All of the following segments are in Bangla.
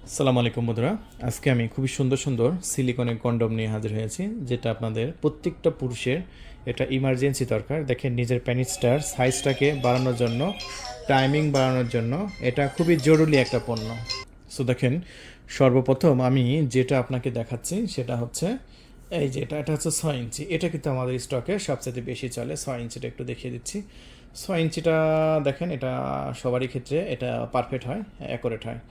আসসালামু আলাইকুম বন্ধুরা। আজকে আমি খুবই সুন্দর সুন্দর সিলিকনের কন্ডম নিয়ে হাজির হয়েছি, যেটা আপনাদের প্রত্যেকটা পুরুষের এটা ইমার্জেন্সি দরকার। দেখেন, নিজের প্যানিসটার সাইজটাকে বাড়ানোর জন্য, টাইমিং বাড়ানোর জন্য এটা খুবই জরুরি একটা পণ্য। সো দেখেন, সর্বপ্রথম আমি যেটা আপনাকে দেখাচ্ছি সেটা হচ্ছে এই যে এটা হচ্ছে 6 ইঞ্চি। এটা কিন্তু আমাদের স্টকে সবচেয়ে বেশি চলে। 6 ইঞ্চিটা একটু দেখিয়ে দিচ্ছি। 6 ইঞ্চিটা দেখেন, এটা সবারই ক্ষেত্রে এটা পারফেক্ট হয়, অ্যাকুরেট হয়।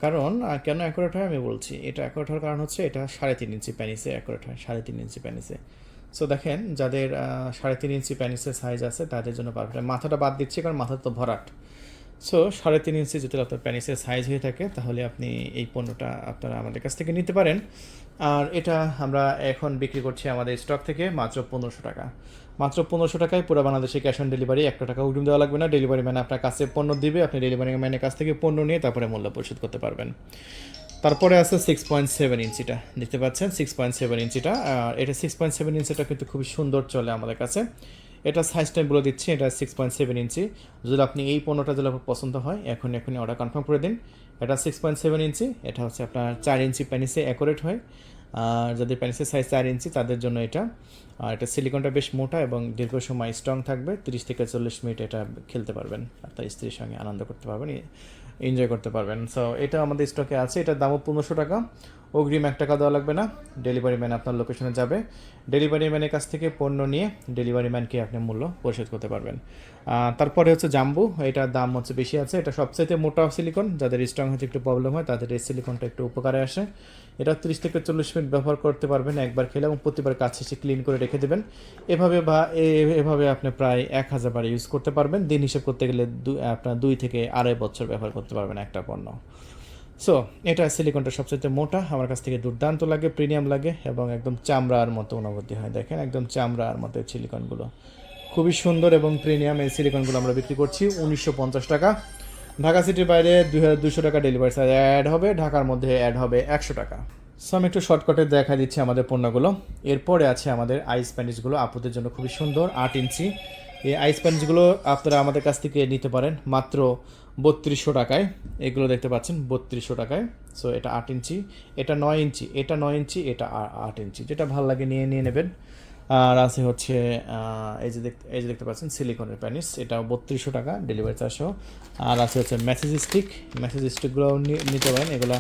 কারণ কেন অ্যাকুরেট হয় আমি বলছি। এটা অ্যাকুরেট হওয়ার কারণ হচ্ছে এটা 3.5 ইঞ্চি প্যানিসে অ্যাকুরেট হয়, 3.5 ইঞ্চি প্যানিসে। সো দেখেন, যাদের 3.5 ইঞ্চি প্যানিসের সাইজ আছে তাদের জন্য পারফেক্ট হয়। মাথাটা বাদ দিচ্ছি কারণ মাথা তো ভরাট। সো 3.5 ইঞ্চি যদি আপনার প্যানিসের সাইজ হয়ে থাকে তাহলে আপনি এই পণ্যটা আপনারা আমাদের কাছ থেকে নিতে পারেন। আর এটা আমরা এখন বিক্রি করছি আমাদের স্টক থেকে মাত্র 1500 টাকা। মাত্র 1500 টাকায় পুরো বাংলাদেশে ক্যাশ অন ডেলিভারি, 1 টাকা অগ্রিম দেওয়া লাগবে না। ডেলিভারি ম্যান আপনার কাছে পণ্য দিবে, আপনি ডেলিভারি ম্যানের কাছ থেকে পণ্য নিয়ে তারপরে মূল্য পরিশোধ করতে পারবেন। তারপরে আছে 6.7 ইঞ্চিটা, দেখতে পাচ্ছেন 6.7 ইঞ্চিটা। আর এটা 6.7 ইঞ্চিটা কিন্তু খুবই সুন্দর চলে আমাদের কাছে। এটা সাইজটা বলে দিচ্ছি, এটা 6.7 ইঞ্চি। যদি আপনি এই পণ্যটা যদি আপনার পছন্দ হয় এখনই অর্ডার কনফার্ম করে দিন। এটা 6.7 ইঞ্চি, এটা হচ্ছে আপনার 4 ইঞ্চি প্যানিসে অ্যাকুরেট হয়। আর যাদের প্যানিসের সাইজ 4 ইঞ্চি তাদের জন্য এটা। আর এটা সিলিকনটা বেশ মোটা এবং দীর্ঘ সময় স্ট্রং থাকবে। 30 থেকে 40 মিনিট এটা খেলতে পারবেন, আপনার স্ত্রীর সঙ্গে আনন্দ করতে পারবেন, এনজয় করতে পারবেন। সো এটা আমাদের স্টকে আছে। এটার দামও 1500 টাকা। অগ্রিম 1 টাকা দেওয়া লাগবে না। ডেলিভারি ম্যান আপনার লোকেশনে যাবে, ডেলিভারি ম্যানের কাছ থেকে পণ্য নিয়ে ডেলিভারি ম্যানকে আপনি মূল্য পরিশোধ করতে পারবেন। তারপরে হচ্ছে জাম্বু, এটার দাম হচ্ছে বেশি আছে। এটা সবচাইতে মোটা সিলিকন, যাদের স্ট্রং হতে একটু প্রবলেম হয় তাদের এই সিলিকনটা একটু উপকারে আসে। এটা 30 থেকে 40 মিনিট ব্যবহার করতে পারবেন একবার খেলে, এবং প্রতিবার কাজ শেষে ক্লিন করে রেখে দেবেন। এভাবে আপনি প্রায় 1000 বার ইউজ করতে পারবেন। দিন হিসেব করতে গেলে আপনার 2 থেকে 2.5 বছর ব্যবহার করতে পারবেন একটা পণ্য। সো এটা সিলিকনটা সবচেয়ে মোটা, আমার কাছ থেকে দুর্দান্ত লাগে, প্রিমিয়াম লাগে এবং একদম চামড়ার মতো অনুভূতি হয়। দেখেন, একদম চামড়ার মতো এই সিলিকনগুলো খুবই সুন্দর এবং প্রিমিয়াম। এই সিলিকনগুলো আমরা বিক্রি করছি 1950 টাকা। ঢাকা সিটির বাইরে 2200 টাকা ডেলিভারি চার্জ অ্যাড হবে, ঢাকার মধ্যে অ্যাড হবে 100 টাকা। সো আমি একটু শর্টকাটে দেখা দিচ্ছি আমাদের পণ্যগুলো। এরপরে আছে আমাদের আইস প্যানিসগুলো, আপুদের জন্য খুবই সুন্দর 8 ইঞ্চি। এই আইস প্যানিসগুলো আপনারা আমাদের কাছ থেকে নিতে পারেন মাত্র 3200 টাকায়। এগুলো দেখতে পাচ্ছেন 3200 টাকায়। সো এটা 8 ইঞ্চি, এটা 9 ইঞ্চি, এটা 9 ইঞ্চি, এটা 8 ইঞ্চি, যেটা ভালো লাগে নিয়ে নিয়ে নেবেন। আর আছে হচ্ছে এই যে দেখতে পাচ্ছেন সিলিকনের প্যানিস, এটা 3200 টাকা ডেলিভারি চার্জ সহ। আর আছে হচ্ছে মেসেজ স্টিকগুলো নিতে পারেন। এগুলো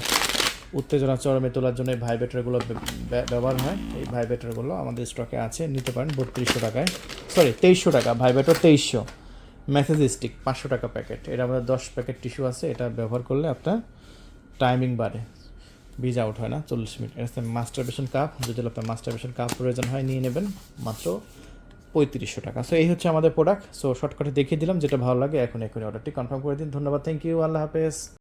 উত্তেজনা চরমে তোলার জন্য এই ভাইব্রেটরগুলো ব্যবহার হয়। এই ভাইব্রেটরগুলো আমাদের স্টকে আছে, নিতে পারেন 3200 টাকায়। সরি, 2300 টাকা ভাইব্রেটর, 2300। মেসেজ স্টিক 500 টাকা প্যাকেট। এটা আমাদের 10 প্যাকেট টিস্যু আছে, এটা ব্যবহার করলে আপনার টাইমিং বাড়ে, ভিজ আউট হয় না 40 মিনিট। এটা হচ্ছে মাস্টারবেশন কাপ, যদি আপনার মাস্টারবেশন কাপ প্রয়োজন হয় নিয়ে নেবেন মাত্র 3500 টাকা। সো এই হচ্ছে আমাদের প্রোডাক্ট। সো শর্টকাটে দেখিয়ে দিলাম, যেটা ভালো লাগে এখনই অর্ডারটি কনফার্ম করে দিন। ধন্যবাদ, থ্যাংক ইউ, আল্লাহ হাফেজ।